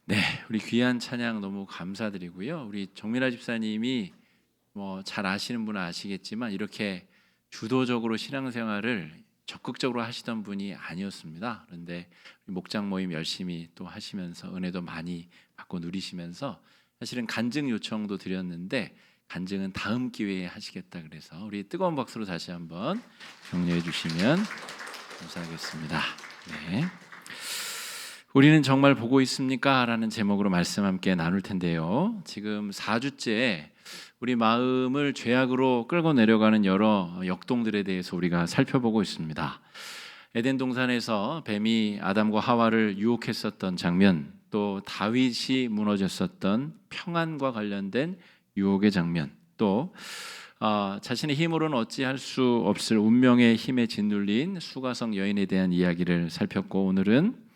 네, 우리 귀한 찬양 너무 감사드리고요. 우리 정민아 집사님이 잘 아시는 분은 아시겠지만 이렇게 주도적으로 신앙생활을 적극적으로 하시던 분이 아니었습니다. 그런데 목장 모임 열심히 또 하시면서 은혜도 많이 받고 누리시면서 사실은 간증 요청도 드렸는데 간증은 다음 기회에 하시겠다 그래서 우리 뜨거운 박수로 다시 한번 격려해 주시면 감사하겠습니다. 네. 우리는 정말 보고 있습니까? 라는 제목으로 말씀 함께 나눌 텐데요. 지금 4주째 우리 마음을 죄악으로 끌고 내려가는 여러 역동들에 대해서 우리가 살펴보고 있습니다. 에덴 동산에서 뱀이 아담과 하와를 유혹했었던 장면, 또 다윗이 무너졌었던 평안과 관련된 유혹의 장면, 또 자신의 힘으로는 어찌할 수 없을 운명의 힘에 짓눌린 수가성 여인에 대한 이야기를 살폈고, 오늘은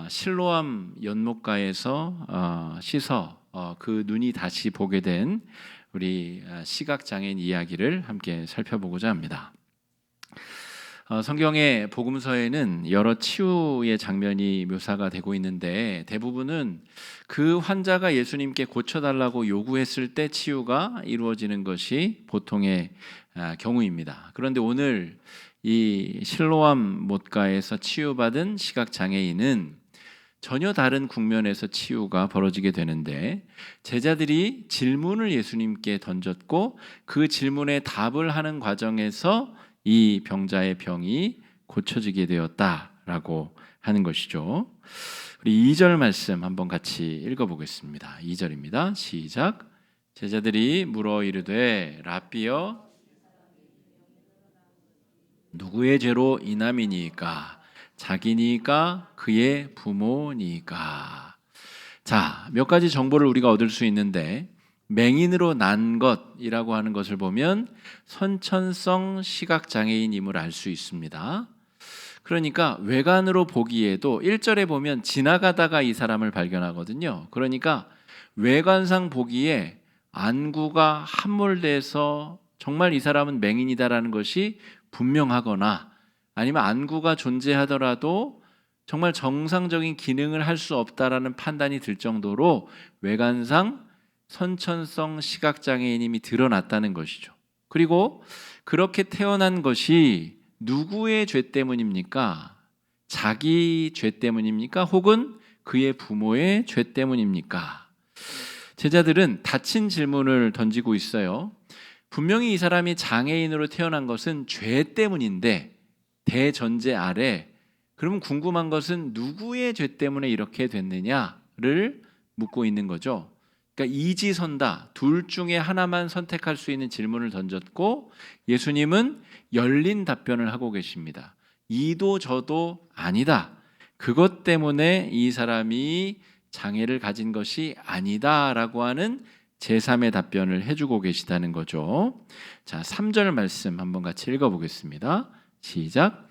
실로암 연못가에서 씻어 그 눈이 다시 보게 된 우리 시각장애인 이야기를 함께 살펴보고자 합니다. 성경의 복음서에는 여러 치유의 장면이 묘사가 되고 있는데 대부분은 그 환자가 예수님께 고쳐달라고 요구했을 때 치유가 이루어지는 것이 보통의 경우입니다. 그런데 오늘 이 실로암 못가에서 치유받은 시각장애인은 전혀 다른 국면에서 치유가 벌어지게 되는데, 제자들이 질문을 예수님께 던졌고 그 질문에 답을 하는 과정에서 이 병자의 병이 고쳐지게 되었다라고 하는 것이죠. 우리 2절 말씀 한번 같이 읽어보겠습니다. 2절입니다. 시작. 제자들이 물어 이르되 랍비여 누구의 죄로 인함이니까? 자기니까? 그의 부모니까? 자, 몇 가지 정보를 우리가 얻을 수 있는데, 맹인으로 난 것이라고 하는 것을 보면 선천성 시각장애인임을 알 수 있습니다. 그러니까 외관으로 보기에도 1절에 보면 지나가다가 이 사람을 발견하거든요. 그러니까 외관상 보기에 안구가 함몰돼서 정말 이 사람은 맹인이다라는 것이 분명하거나, 아니면 안구가 존재하더라도 정말 정상적인 기능을 할 수 없다라는 판단이 들 정도로 외관상 선천성 시각장애인임이 드러났다는 것이죠. 그리고 그렇게 태어난 것이 누구의 죄 때문입니까? 자기 죄 때문입니까? 혹은 그의 부모의 죄 때문입니까? 제자들은 닫힌 질문을 던지고 있어요. 분명히 이 사람이 장애인으로 태어난 것은 죄 때문인데, 대전제 아래 그러면 궁금한 것은 누구의 죄 때문에 이렇게 됐느냐를 묻고 있는 거죠. 그러니까 이지선다, 둘 중에 하나만 선택할 수 있는 질문을 던졌고 예수님은 열린 답변을 하고 계십니다. 이도 저도 아니다. 그것 때문에 이 사람이 장애를 가진 것이 아니다라고 하는 제3의 답변을 해주고 계시다는 거죠. 자, 3절 말씀 한번 같이 읽어보겠습니다. 시작.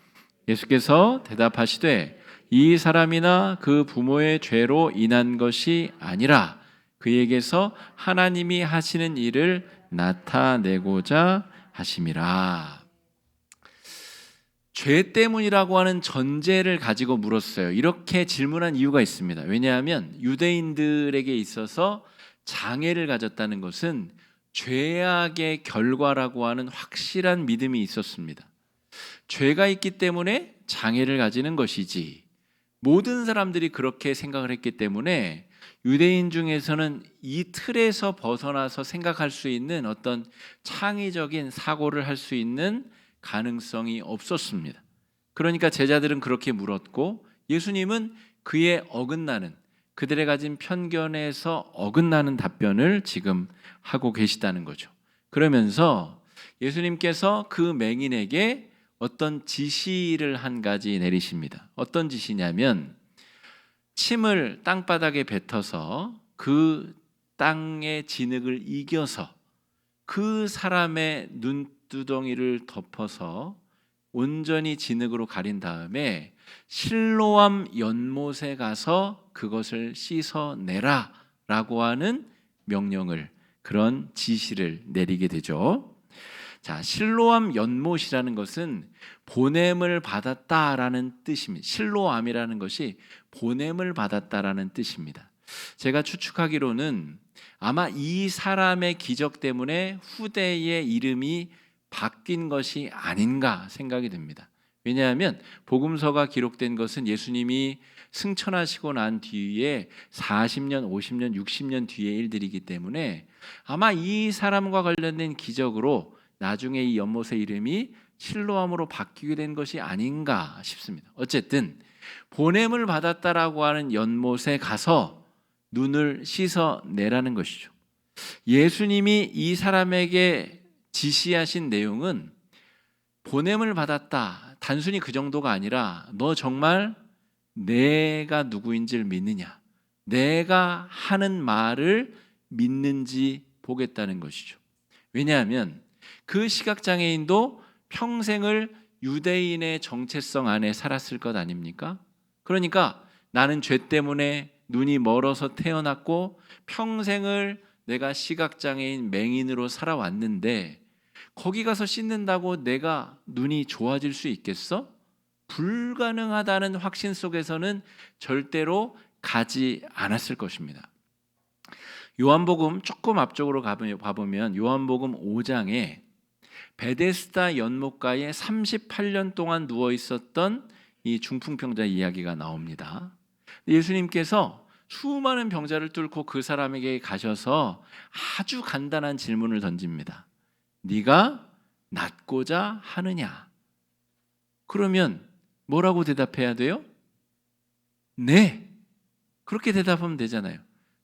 예수께서 대답하시되 이 사람이나 그 부모의 죄로 인한 것이 아니라 그에게서 하나님이 하시는 일을 나타내고자 하심이라. 죄 때문이라고 하는 전제를 가지고 물었어요. 이렇게 질문한 이유가 있습니다. 왜냐하면 유대인들에게 있어서 장애를 가졌다는 것은 죄악의 결과라고 하는 확실한 믿음이 있었습니다. 죄가 있기 때문에 장애를 가지는 것이지, 모든 사람들이 그렇게 생각을 했기 때문에 유대인 중에서는 이 틀에서 벗어나서 생각할 수 있는 어떤 창의적인 사고를 할 수 있는 가능성이 없었습니다. 그러니까 제자들은 그렇게 물었고 예수님은 그에 어긋나는, 그들의 가진 편견에서 어긋나는 답변을 지금 하고 계시다는 거죠. 그러면서 예수님께서 그 맹인에게 어떤 지시를 한 가지 내리십니다. 어떤 지시냐면 침을 땅바닥에 뱉어서 그 땅의 진흙을 이겨서 그 사람의 눈두덩이를 덮어서 온전히 진흙으로 가린 다음에 실로암 연못에 가서 그것을 씻어내라 라고 하는 명령을, 그런 지시를 내리게 되죠. 자, 실로암 연못이라는 것은 보냄을 받았다라는 뜻입니다. 실로암이라는 것이 보냄을 받았다라는 뜻입니다. 제가 추측하기로는 아마 이 사람의 기적 때문에 후대의 이름이 바뀐 것이 아닌가 생각이 듭니다. 왜냐하면 복음서가 기록된 것은 예수님이 승천하시고 난 뒤에 40년, 50년, 60년 뒤의 일들이기 때문에 아마 이 사람과 관련된 기적으로 나중에 이 연못의 이름이 실로암으로 바뀌게 된 것이 아닌가 싶습니다. 어쨌든 보냄을 받았다라고 하는 연못에 가서 눈을 씻어내라는 것이죠. 예수님이 이 사람에게 지시하신 내용은 보냄을 받았다, 단순히 그 정도가 아니라 너 정말 내가 누구인지를 믿느냐, 내가 하는 말을 믿는지 보겠다는 것이죠. 왜냐하면 그 시각장애인도 평생을 유대인의 정체성 안에 살았을 것 아닙니까? 그러니까 나는 죄 때문에 눈이 멀어서 태어났고 평생을 내가 시각장애인 맹인으로 살아왔는데 거기 가서 씻는다고 내가 눈이 좋아질 수 있겠어? 불가능하다는 확신 속에서는 절대로 가지 않았을 것입니다. 요한복음 조금 앞쪽으로 가보면 요한복음 5장에 베데스다 연못가에 38년 동안 누워 있었던 이 중풍병자 이야기가 나옵니다. 예수님께서 수많은 병자를 뚫고 그 사람에게 가셔서 아주 간단한 질문을 던집니다. 네가 낫고자 하느냐? 그러면 뭐라고 대답해야 돼요? 네. 그렇게 대답하면 되잖아요.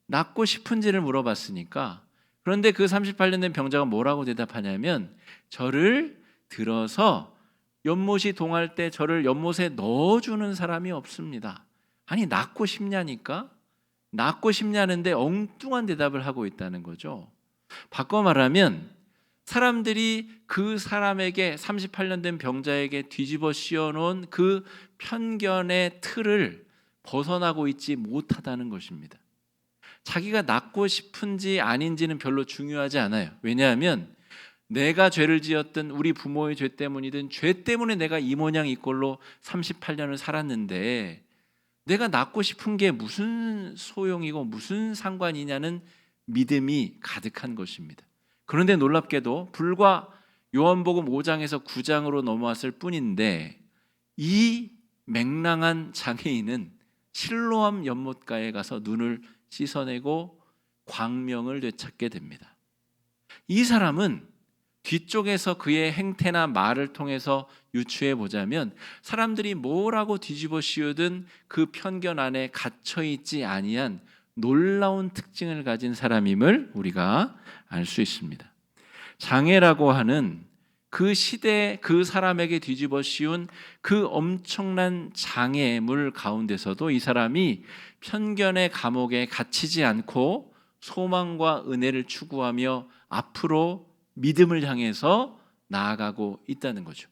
낫고 싶은지를 물어봤으니까. 그런데 그 38년 된 병자가 뭐라고 대답하냐면 저를 들어서 연못이 동할 때 저를 연못에 넣어주는 사람이 없습니다. 아니 낫고 싶냐니까? 낫고 싶냐는데 엉뚱한 대답을 하고 있다는 거죠. 바꿔 말하면 사람들이 그 사람에게 38년 된 병자에게 뒤집어 씌워놓은 그 편견의 틀을 벗어나고 있지 못하다는 것입니다. 자기가 낫고 싶은지 아닌지는 별로 중요하지 않아요. 왜냐하면 내가 죄를 지었든 우리 부모의 죄 때문이든 죄 때문에 내가 이 모양 이 꼴로 38년을 살았는데 내가 낫고 싶은 게 무슨 소용이고 무슨 상관이냐는 믿음이 가득한 것입니다. 그런데 놀랍게도 불과 요한복음 5장에서 9장으로 넘어왔을 뿐인데 이 맹랑한 장애인은 실로암 연못가에 가서 눈을 씻어내고 광명을 되찾게 됩니다. 이 사람은 뒤쪽에서 그의 행태나 말을 통해서 유추해 보자면 사람들이 뭐라고 뒤집어 씌우든 그 편견 안에 갇혀있지 아니한 놀라운 특징을 가진 사람임을 우리가 알 수 있습니다. 장애라고 하는 그 시대에 그 사람에게 뒤집어 씌운 그 엄청난 장애물 가운데서도 이 사람이 편견의 감옥에 갇히지 않고 소망과 은혜를 추구하며 앞으로 믿음을 향해서 나아가고 있다는 거죠.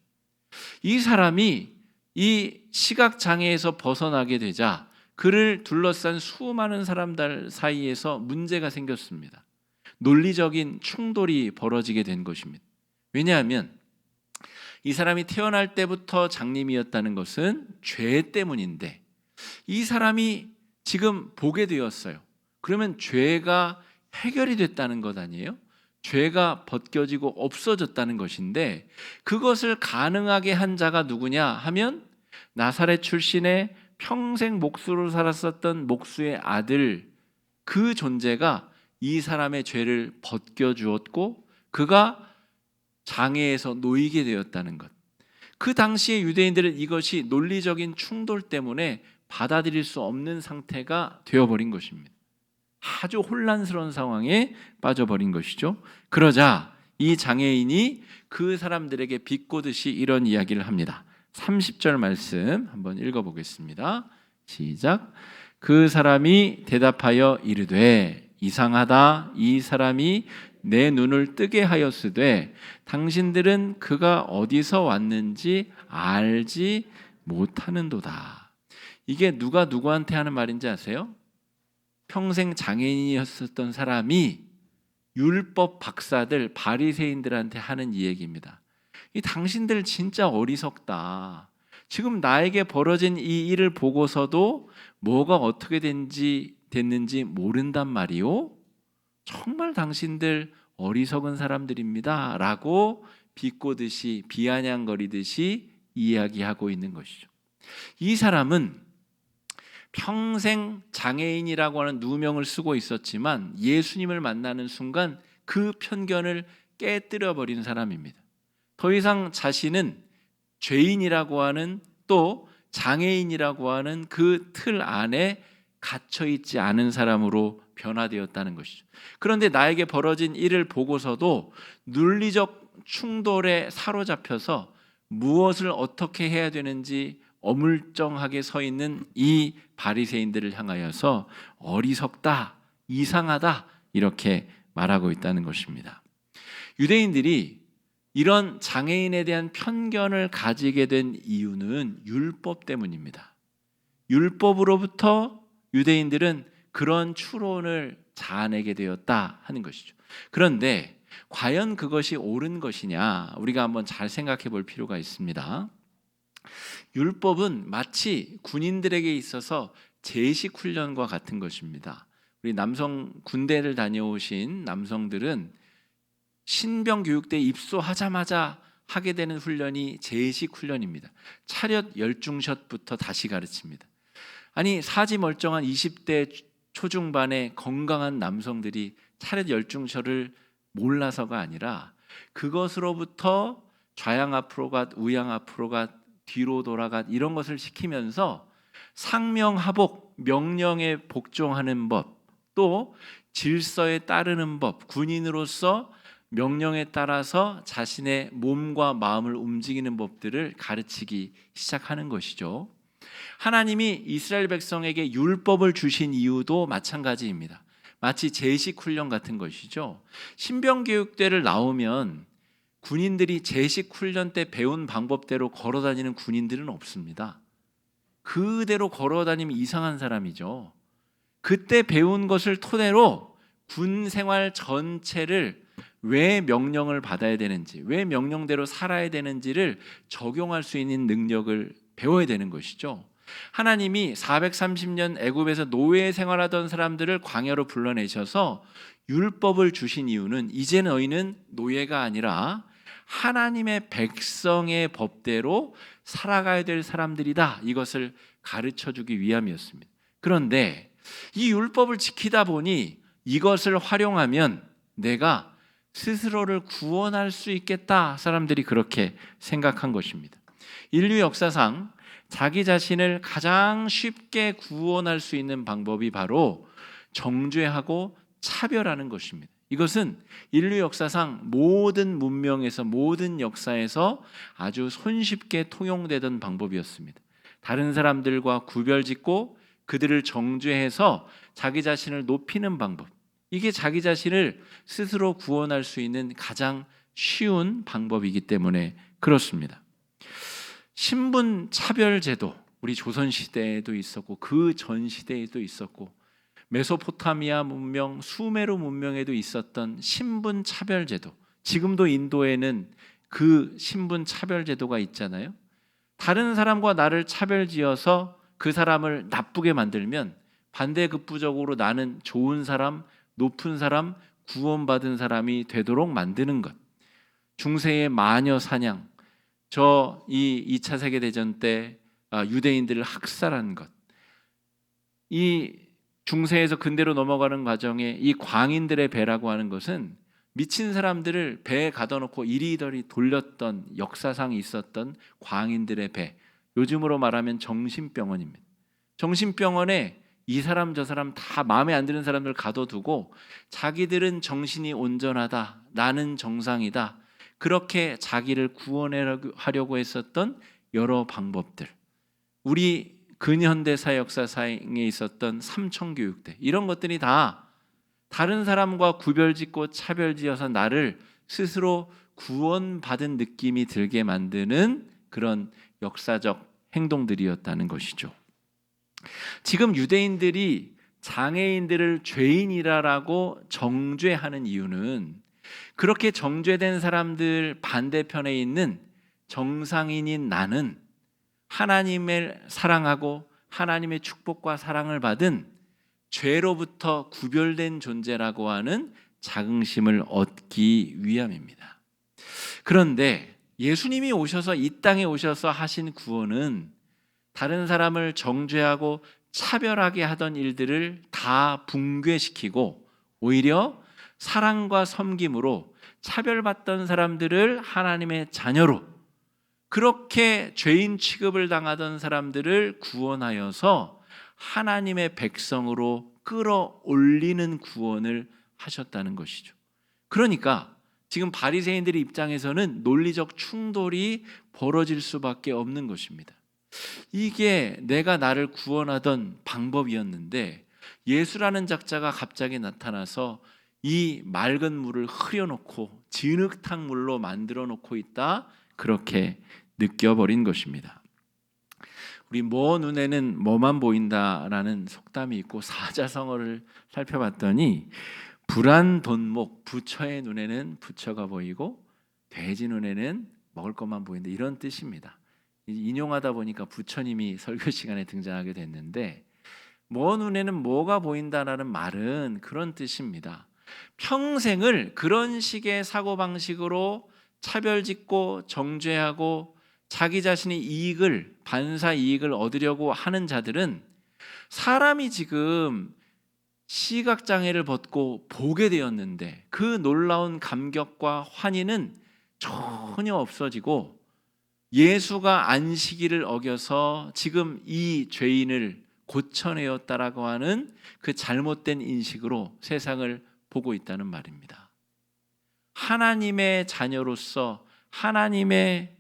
이 사람이 이 시각장애에서 벗어나게 되자 그를 둘러싼 수많은 사람들 사이에서 문제가 생겼습니다. 논리적인 충돌이 벌어지게 된 것입니다. 왜냐하면 이 사람이 태어날 때부터 장님이었다는 것은 죄 때문인데 이 사람이 지금 보게 되었어요. 그러면 죄가 해결이 됐다는 것 아니에요? 죄가 벗겨지고 없어졌다는 것인데 그것을 가능하게 한 자가 누구냐 하면 나사렛 출신의 평생 목수로 살았었던 목수의 아들 그 존재가 이 사람의 죄를 벗겨주었고 그가 장애에서 놓이게 되었다는 것. 그 당시의 유대인들은 이것이 논리적인 충돌 때문에 받아들일 수 없는 상태가 되어버린 것입니다. 아주 혼란스러운 상황에 빠져버린 것이죠. 그러자 이 장애인이 그 사람들에게 비꼬듯이 이런 이야기를 합니다. 30절 말씀 한번 읽어보겠습니다. 시작. 그 사람이 대답하여 이르되 이상하다. 이 사람이 내 눈을 뜨게 하였으되 당신들은 그가 어디서 왔는지 알지 못하는도다. 이게 누가 누구한테 하는 말인지 아세요? 평생 장애인이었었던 사람이 율법 박사들 바리새인들한테 하는 이 얘기입니다. 이 당신들 진짜 어리석다. 지금 나에게 벌어진 이 일을 보고서도 뭐가 어떻게 됐는지 모른단 말이오? 정말 당신들 어리석은 사람들입니다. 라고 비꼬듯이 비아냥거리듯이 이야기하고 있는 것이죠. 이 사람은 평생 장애인이라고 하는 누명을 쓰고 있었지만 예수님을 만나는 순간 그 편견을 깨뜨려 버린 사람입니다. 더 이상 자신은 죄인이라고 하는 또 장애인이라고 하는 그 틀 안에 갇혀 있지 않은 사람으로 변화되었다는 것이죠. 그런데 나에게 벌어진 일을 보고서도 논리적 충돌에 사로잡혀서 무엇을 어떻게 해야 되는지 어물쩡하게 서 있는 이 바리새인들을 향하여서 어리석다, 이상하다 이렇게 말하고 있다는 것입니다. 유대인들이 이런 장애인에 대한 편견을 가지게 된 이유는 율법 때문입니다. 율법으로부터 유대인들은 그런 추론을 자아내게 되었다 하는 것이죠. 그런데 과연 그것이 옳은 것이냐 우리가 한번 잘 생각해 볼 필요가 있습니다. 율법은 마치 군인들에게 있어서 제식 훈련과 같은 것입니다. 우리 남성 군대를 다녀오신 남성들은 신병 교육대 입소하자마자 하게 되는 훈련이 제식 훈련입니다. 차렷 열중샷부터 다시 가르칩니다. 아니 사지 멀쩡한 20대 초중반의 건강한 남성들이 차렷 열중샷을 몰라서가 아니라 그것으로부터 좌양 앞으로 갓 우양 앞으로 갓 뒤로 돌아가 이런 것을 시키면서 상명하복 명령에 복종하는 법 또 질서에 따르는 법 군인으로서 명령에 따라서 자신의 몸과 마음을 움직이는 법들을 가르치기 시작하는 것이죠. 하나님이 이스라엘 백성에게 율법을 주신 이유도 마찬가지입니다. 마치 제식 훈련 같은 것이죠. 신병교육대를 나오면 군인들이 제식 훈련 때 배운 방법대로 걸어다니는 군인들은 없습니다. 그대로 걸어다니면 이상한 사람이죠. 그때 배운 것을 토대로 군 생활 전체를 왜 명령을 받아야 되는지, 왜 명령대로 살아야 되는지를 적용할 수 있는 능력을 배워야 되는 것이죠. 하나님이 430년 애굽에서 노예 생활하던 사람들을 광야로 불러내셔서 율법을 주신 이유는 이제 너희는 노예가 아니라 하나님의 백성의 법대로 살아가야 될 사람들이다. 이것을 가르쳐주기 위함이었습니다. 그런데 이 율법을 지키다 보니 이것을 활용하면 내가 스스로를 구원할 수 있겠다. 사람들이 그렇게 생각한 것입니다. 인류 역사상 자기 자신을 가장 쉽게 구원할 수 있는 방법이 바로 정죄하고 차별하는 것입니다. 이것은 인류 역사상 모든 문명에서 모든 역사에서 아주 손쉽게 통용되던 방법이었습니다. 다른 사람들과 구별짓고 그들을 정죄해서 자기 자신을 높이는 방법. 이게 자기 자신을 스스로 구원할 수 있는 가장 쉬운 방법이기 때문에 그렇습니다. 신분 차별 제도, 우리 조선 시대에도 있었고 그 전 시대에도 있었고 메소포타미아 문명, 수메르 문명에도 있었던 신분 차별 제도. 지금도 인도에는 그 신분 차별 제도가 있잖아요. 다른 사람과 나를 차별지어서 그 사람을 나쁘게 만들면 반대급부적으로 나는 좋은 사람, 높은 사람, 구원받은 사람이 되도록 만드는 것. 중세의 마녀 사냥, 이 2차 세계대전 때 유대인들을 학살한 것. 이 중세에서 근대로 넘어가는 과정에 이 광인들의 배라고 하는 것은 미친 사람들을 배에 가둬놓고 이리저리 돌렸던 역사상 있었던 광인들의 배. 요즘으로 말하면 정신병원입니다. 정신병원에 이 사람 저 사람 다 마음에 안 드는 사람들 가둬두고 자기들은 정신이 온전하다. 나는 정상이다. 그렇게 자기를 구원하려고 했었던 여러 방법들. 우리 근현대사 역사상에 있었던 삼청교육대. 이런 것들이 다 다른 사람과 구별짓고 차별지어서 나를 스스로 구원받은 느낌이 들게 만드는 그런 역사적 행동들이었다는 것이죠. 지금 유대인들이 장애인들을 죄인이라고 정죄하는 이유는 그렇게 정죄된 사람들 반대편에 있는 정상인인 나는 하나님을 사랑하고 하나님의 축복과 사랑을 받은 죄로부터 구별된 존재라고 하는 자긍심을 얻기 위함입니다. 그런데 예수님이 오셔서 이 땅에 오셔서 하신 구원은 다른 사람을 정죄하고 차별하게 하던 일들을 다 붕괴시키고 오히려 사랑과 섬김으로 차별받던 사람들을 하나님의 자녀로, 그렇게 죄인 취급을 당하던 사람들을 구원하여서 하나님의 백성으로 끌어올리는 구원을 하셨다는 것이죠. 그러니까 지금 바리새인들의 입장에서는 논리적 충돌이 벌어질 수밖에 없는 것입니다. 이게 내가 나를 구원하던 방법이었는데 예수라는 작자가 갑자기 나타나서 이 맑은 물을 흐려놓고 진흙탕 물로 만들어 놓고 있다, 그렇게 느껴버린 것입니다. 우리 뭐 눈에는 뭐만 보인다라는 속담이 있고 사자성어를 살펴봤더니 불안돈목, 부처의 눈에는 부처가 보이고 돼지 눈에는 먹을 것만 보인다, 이런 뜻입니다. 인용하다 보니까 부처님이 설교 시간에 등장하게 됐는데, 뭐 눈에는 뭐가 보인다라는 말은 그런 뜻입니다. 평생을 그런 식의 사고방식으로 차별짓고 정죄하고 자기 자신의 이익을, 반사 이익을 얻으려고 하는 자들은 사람이 지금 시각장애를 벗고 보게 되었는데 그 놀라운 감격과 환희는 전혀 없어지고 예수가 안식일을 어겨서 지금 이 죄인을 고쳐내었다라고 하는 그 잘못된 인식으로 세상을 보고 있다는 말입니다. 하나님의 자녀로서 하나님의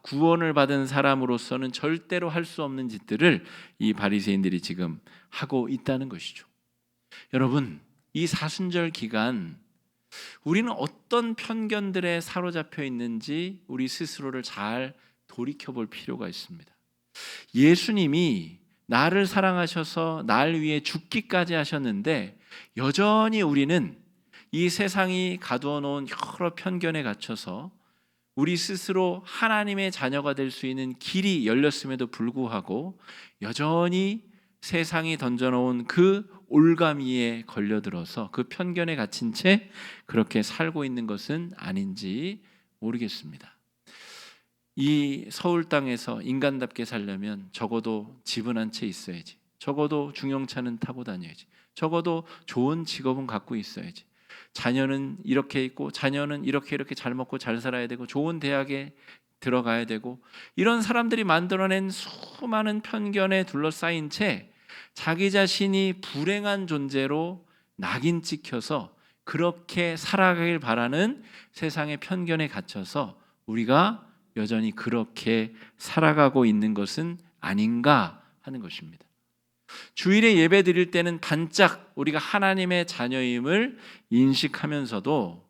구원을 받은 사람으로서는 절대로 할 수 없는 짓들을 이 바리새인들이 지금 하고 있다는 것이죠. 여러분, 이 사순절 기간 우리는 어떤 편견들에 사로잡혀 있는지 우리 스스로를 잘 돌이켜볼 필요가 있습니다. 예수님이 나를 사랑하셔서 날 위해 죽기까지 하셨는데 여전히 우리는 이 세상이 가두어 놓은 여러 편견에 갇혀서 우리 스스로 하나님의 자녀가 될 수 있는 길이 열렸음에도 불구하고 여전히 세상이 던져놓은 그 올가미에 걸려들어서 그 편견에 갇힌 채 그렇게 살고 있는 것은 아닌지 모르겠습니다. 이 서울 땅에서 인간답게 살려면 적어도 집은 한 채 있어야지, 적어도 중형차는 타고 다녀야지, 적어도 좋은 직업은 갖고 있어야지, 자녀는 이렇게 있고 자녀는 이렇게 잘 먹고 잘 살아야 되고 좋은 대학에 들어가야 되고, 이런 사람들이 만들어낸 수많은 편견에 둘러싸인 채 자기 자신이 불행한 존재로 낙인 찍혀서 그렇게 살아가길 바라는 세상의 편견에 갇혀서 우리가 여전히 그렇게 살아가고 있는 것은 아닌가 하는 것입니다. 주일에 예배 드릴 때는 반짝 우리가 하나님의 자녀임을 인식하면서도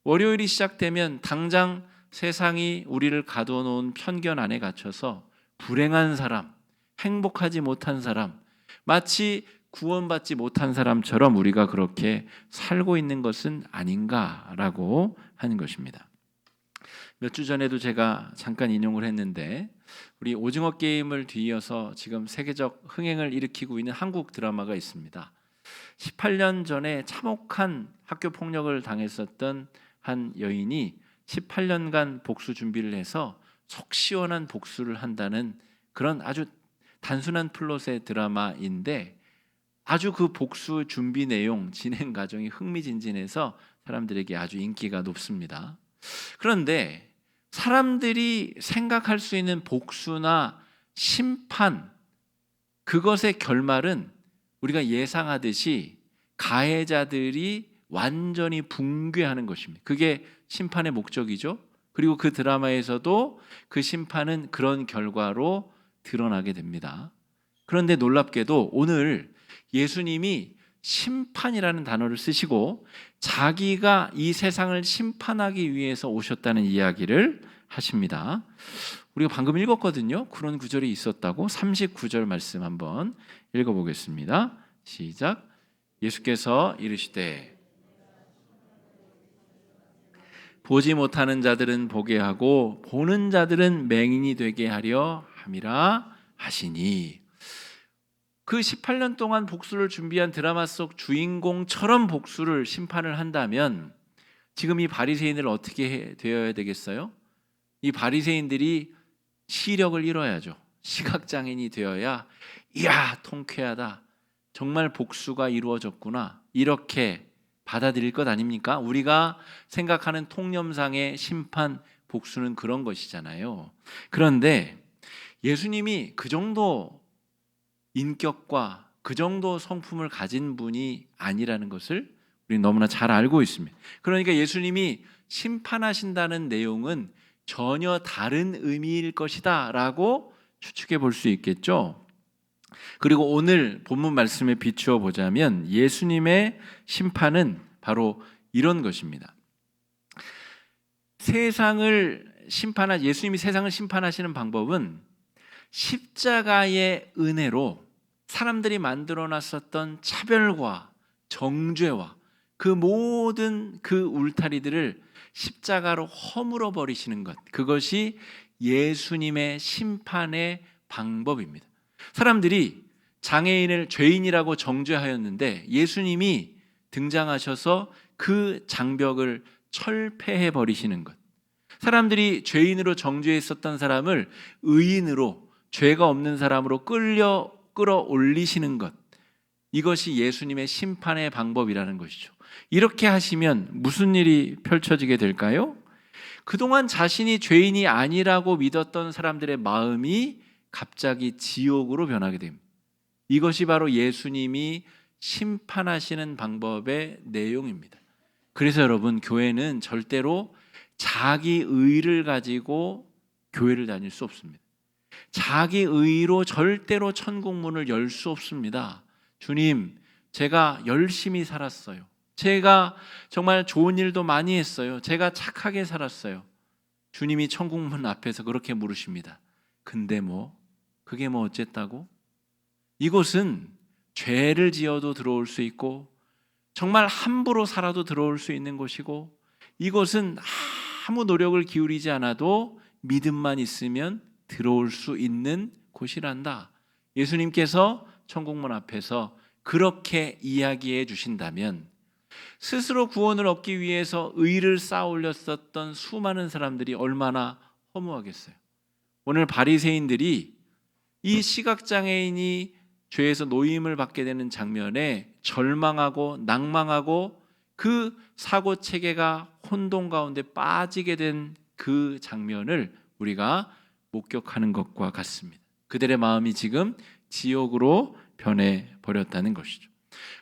월요일이 시작되면 당장 세상이 우리를 가두어 놓은 편견 안에 갇혀서 불행한 사람, 행복하지 못한 사람, 마치 구원받지 못한 사람처럼 우리가 그렇게 살고 있는 것은 아닌가라고 하는 것입니다. 몇 주 전에도 제가 잠깐 인용을 했는데 우리 오징어 게임을 뒤이어서 지금 세계적 흥행을 일으키고 있는 한국 드라마가 있습니다. 18년 전에 참혹한 학교 폭력을 당했었던 한 여인이 18년간 복수 준비를 해서 속 시원한 복수를 한다는 그런 아주 단순한 플롯의 드라마인데 아주 그 복수 준비 내용, 진행 과정이 흥미진진해서 사람들에게 아주 인기가 높습니다. 그런데 사람들이 생각할 수 있는 복수나 심판, 그것의 결말은 우리가 예상하듯이 가해자들이 완전히 붕괴하는 것입니다. 그게 심판의 목적이죠. 그리고 그 드라마에서도 그 심판은 그런 결과로 드러나게 됩니다. 그런데 놀랍게도 오늘 예수님이 심판이라는 단어를 쓰시고 자기가 이 세상을 심판하기 위해서 오셨다는 이야기를 하십니다. 우리가 방금 읽었거든요. 그런 구절이 있었다고. 39절 말씀 한번 읽어보겠습니다. 시작. 예수께서 이르시되 보지 못하는 자들은 보게 하고 보는 자들은 맹인이 되게 하려 함이라 하시니. 그 18년 동안 복수를 준비한 드라마 속 주인공처럼 복수를 심판을 한다면 지금 이 바리새인을 어떻게 되어야 되겠어요? 이 바리새인들이 시력을 잃어야죠. 시각장애인이 되어야 이야 통쾌하다, 정말 복수가 이루어졌구나, 이렇게 받아들일 것 아닙니까? 우리가 생각하는 통념상의 심판, 복수는 그런 것이잖아요. 그런데 예수님이 그 정도 인격과 그 정도 성품을 가진 분이 아니라는 것을 우리는 너무나 잘 알고 있습니다. 그러니까 예수님이 심판하신다는 내용은 전혀 다른 의미일 것이다 라고 추측해 볼 수 있겠죠. 그리고 오늘 본문 말씀에 비추어 보자면 예수님의 심판은 바로 이런 것입니다. 예수님이 세상을 심판하시는 방법은 십자가의 은혜로 사람들이 만들어 놨었던 차별과 정죄와 그 모든 그 울타리들을 십자가로 허물어 버리시는 것, 그것이 예수님의 심판의 방법입니다. 사람들이 장애인을 죄인이라고 정죄하였는데 예수님이 등장하셔서 그 장벽을 철폐해 버리시는 것, 사람들이 죄인으로 정죄했었던 사람을 의인으로, 죄가 없는 사람으로 끌어올리시는 것, 이것이 예수님의 심판의 방법이라는 것이죠. 이렇게 하시면 무슨 일이 펼쳐지게 될까요? 그동안 자신이 죄인이 아니라고 믿었던 사람들의 마음이 갑자기 지옥으로 변하게 됩니다. 이것이 바로 예수님이 심판하시는 방법의 내용입니다. 그래서 여러분, 교회는 절대로 자기 의를 가지고 교회를 다닐 수 없습니다. 자기 의로 절대로 천국문을 열 수 없습니다. 주님, 제가 열심히 살았어요. 제가 정말 좋은 일도 많이 했어요. 제가 착하게 살았어요. 주님이 천국문 앞에서 그렇게 물으십니다. 근데 그게 어쨌다고? 이곳은 죄를 지어도 들어올 수 있고 정말 함부로 살아도 들어올 수 있는 곳이고, 이곳은 아무 노력을 기울이지 않아도 믿음만 있으면 들어올 수 있는 곳이란다. 예수님께서 천국문 앞에서 그렇게 이야기해 주신다면 스스로 구원을 얻기 위해서 의를 쌓아 올렸었던 수많은 사람들이 얼마나 허무하겠어요. 오늘 바리새인들이 이 시각장애인이 죄에서 노임을 받게 되는 장면에 절망하고 낭망하고 그 사고체계가 혼돈 가운데 빠지게 된 그 장면을 우리가 목격하는 것과 같습니다. 그들의 마음이 지금 지옥으로 변해버렸다는 것이죠.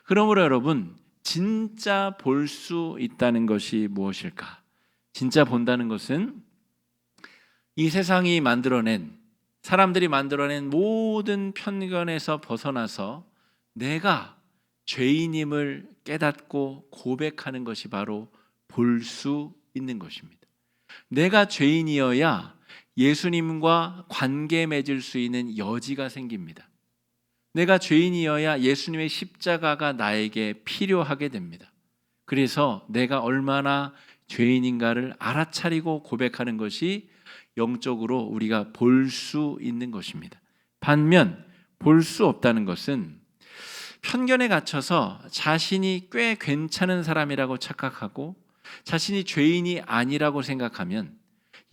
그러므로 여러분, 진짜 볼 수 있다는 것이 무엇일까? 진짜 본다는 것은 이 세상이 만들어낸, 사람들이 만들어낸 모든 편견에서 벗어나서 내가 죄인임을 깨닫고 고백하는 것이 바로 볼 수 있는 것입니다. 내가 죄인이어야 예수님과 관계 맺을 수 있는 여지가 생깁니다. 내가 죄인이어야 예수님의 십자가가 나에게 필요하게 됩니다. 그래서 내가 얼마나 죄인인가를 알아차리고 고백하는 것이 영적으로 우리가 볼 수 있는 것입니다. 반면 볼 수 없다는 것은 편견에 갇혀서 자신이 꽤 괜찮은 사람이라고 착각하고 자신이 죄인이 아니라고 생각하면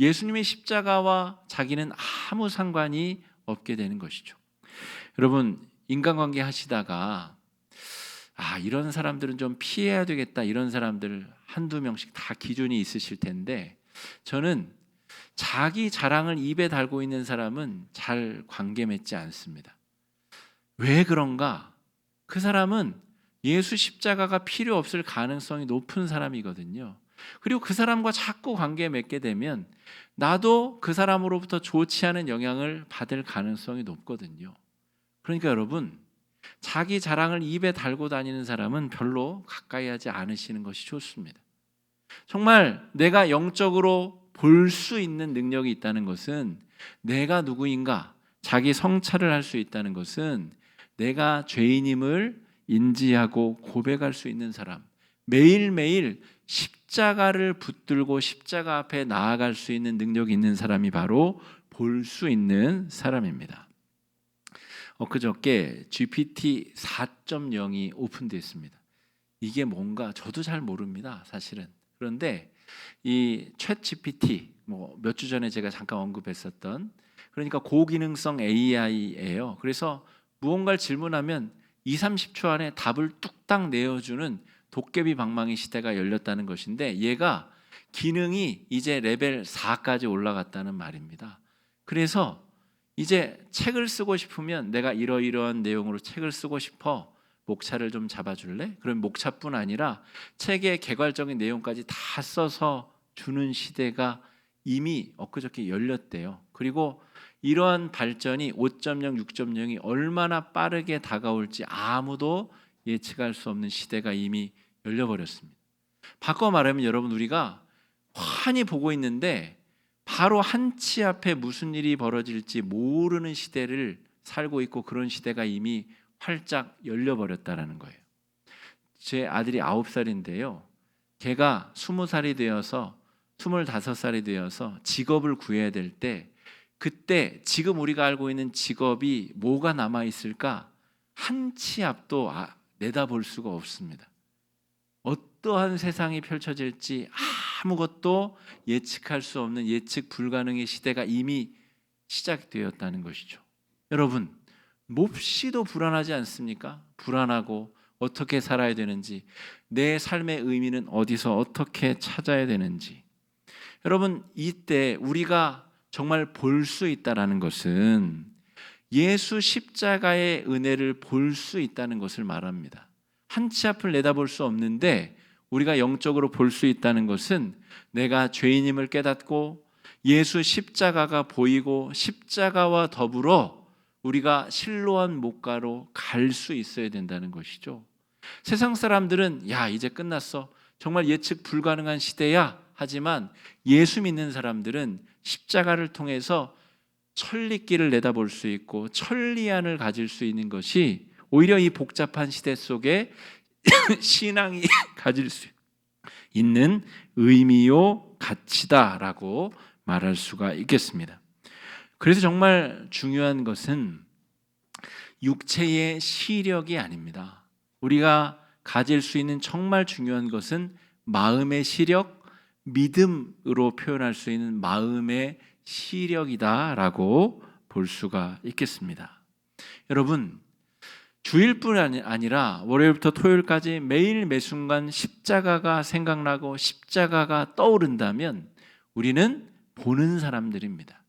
예수님의 십자가와 자기는 아무 상관이 없게 되는 것이죠. 여러분, 인간관계 하시다가 이런 사람들은 좀 피해야 되겠다, 이런 사람들 한두 명씩 다 기준이 있으실 텐데, 저는 자기 자랑을 입에 달고 있는 사람은 잘 관계 맺지 않습니다. 왜 그런가? 그 사람은 예수 십자가가 필요 없을 가능성이 높은 사람이거든요. 그리고 그 사람과 자꾸 관계 맺게 되면 나도 그 사람으로부터 좋지 않은 영향을 받을 가능성이 높거든요. 그러니까 여러분, 자기 자랑을 입에 달고 다니는 사람은 별로 가까이 하지 않으시는 것이 좋습니다. 정말 내가 영적으로 볼 수 있는 능력이 있다는 것은, 내가 누구인가 자기 성찰을 할 수 있다는 것은 내가 죄인임을 인지하고 고백할 수 있는 사람, 매일매일 십자가를 붙들고 십자가 앞에 나아갈 수 있는 능력이 있는 사람이 바로 볼 수 있는 사람입니다. 엊그저께 GPT 4.0이 오픈됐습니다. 이게 뭔가 저도 잘 모릅니다, 사실은. 그런데 이 챗 GPT, 몇 주 전에 제가 잠깐 언급했었던, 그러니까 고기능성 AI예요. 그래서 무언가를 질문하면 20-30초 안에 답을 뚝딱 내어주는 도깨비 방망이 시대가 열렸다는 것인데, 얘가 기능이 이제 레벨 4까지 올라갔다는 말입니다. 그래서 이제 책을 쓰고 싶으면 내가 이러이러한 내용으로 책을 쓰고 싶어, 목차를 좀 잡아줄래? 그럼 목차뿐 아니라 책의 개괄적인 내용까지 다 써서 주는 시대가 이미 엊그저께 열렸대요. 그리고 이러한 발전이 5.0, 6.0이 얼마나 빠르게 다가올지 아무도 예측할 수 없는 시대가 이미 열려버렸습니다. 바꿔 말하면 여러분, 우리가 환히 보고 있는데 바로 한치 앞에 무슨 일이 벌어질지 모르는 시대를 살고 있고, 그런 시대가 이미 활짝 열려버렸다는 거예요. 제 아들이 9살인데요. 걔가 20살이 되어서 25살이 되어서 직업을 구해야 될 때, 그때 지금 우리가 알고 있는 직업이 뭐가 남아있을까? 한치 앞도 내다볼 수가 없습니다. 어떠한 세상이 펼쳐질지 아무것도 예측할 수 없는 예측 불가능의 시대가 이미 시작되었다는 것이죠. 여러분, 몹시도 불안하지 않습니까? 불안하고 어떻게 살아야 되는지, 내 삶의 의미는 어디서 어떻게 찾아야 되는지. 여러분, 이때 우리가 정말 볼 수 있다는 것은 예수 십자가의 은혜를 볼 수 있다는 것을 말합니다. 한치 앞을 내다볼 수 없는데 우리가 영적으로 볼 수 있다는 것은 내가 죄인임을 깨닫고 예수 십자가가 보이고 십자가와 더불어 우리가 실로암 목가로 갈 수 있어야 된다는 것이죠. 세상 사람들은 야, 이제 끝났어, 정말 예측 불가능한 시대야 하지만, 예수 믿는 사람들은 십자가를 통해서 천리길을 내다볼 수 있고 천리안을 가질 수 있는 것이 오히려 이 복잡한 시대 속에 신앙이 가질 수 있는 의미요 가치다라고 말할 수가 있겠습니다. 그래서 정말 중요한 것은 육체의 시력이 아닙니다. 우리가 가질 수 있는 정말 중요한 것은 마음의 시력, 믿음으로 표현할 수 있는 마음의 시력이다라고 볼 수가 있겠습니다. 여러분, 주일뿐 아니라 월요일부터 토요일까지 매일 매순간 십자가가 생각나고 십자가가 떠오른다면 우리는 보는 사람들입니다.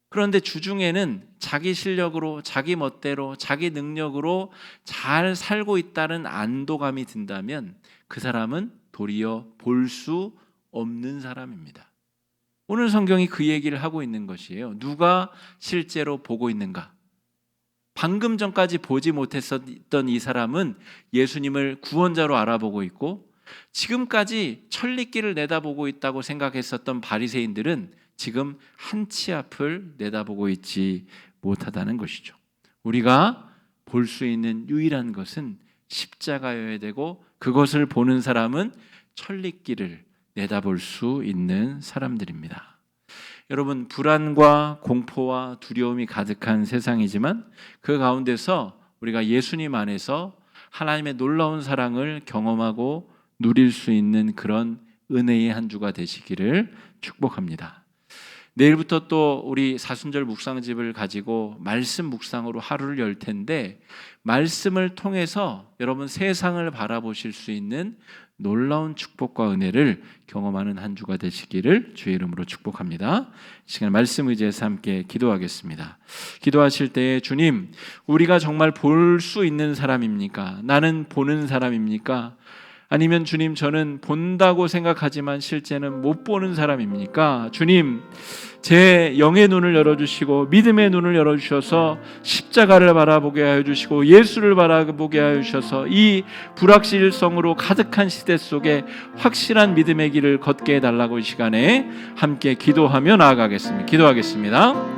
그런데 주중에는 자기 실력으로, 자기 멋대로, 자기 능력으로 잘 살고 있다는 안도감이 든다면 그 사람은 도리어 볼 수 없는 사람입니다. 오늘 성경이 그 얘기를 하고 있는 것이에요. 누가 실제로 보고 있는가? 방금 전까지 보지 못했었던 이 사람은 예수님을 구원자로 알아보고 있고, 지금까지 천리길을 내다보고 있다고 생각했었던 바리새인들은 지금 한치 앞을 내다보고 있지 못하다는 것이죠. 우리가 볼 수 있는 유일한 것은 십자가여야 되고, 그것을 보는 사람은 천리길을 내다볼 수 있는 사람들입니다. 여러분, 불안과 공포와 두려움이 가득한 세상이지만 그 가운데서 우리가 예수님 안에서 하나님의 놀라운 사랑을 경험하고 누릴 수 있는 그런 은혜의 한 주가 되시기를 축복합니다. 내일부터 또 우리 사순절 묵상집을 가지고 말씀 묵상으로 하루를 열 텐데, 말씀을 통해서 여러분 세상을 바라보실 수 있는 놀라운 축복과 은혜를 경험하는 한 주가 되시기를 주의 이름으로 축복합니다. 이 시간 말씀 의지해서 함께 기도하겠습니다. 기도하실 때에 주님, 우리가 정말 볼 수 있는 사람입니까? 나는 보는 사람입니까? 아니면 주님, 저는 본다고 생각하지만 실제는 못 보는 사람입니까? 주님, 제 영의 눈을 열어주시고 믿음의 눈을 열어주셔서 십자가를 바라보게 하여 주시고 예수를 바라보게 하여 주셔서 이 불확실성으로 가득한 시대 속에 확실한 믿음의 길을 걷게 해달라고 이 시간에 함께 기도하며 나아가겠습니다. 기도하겠습니다.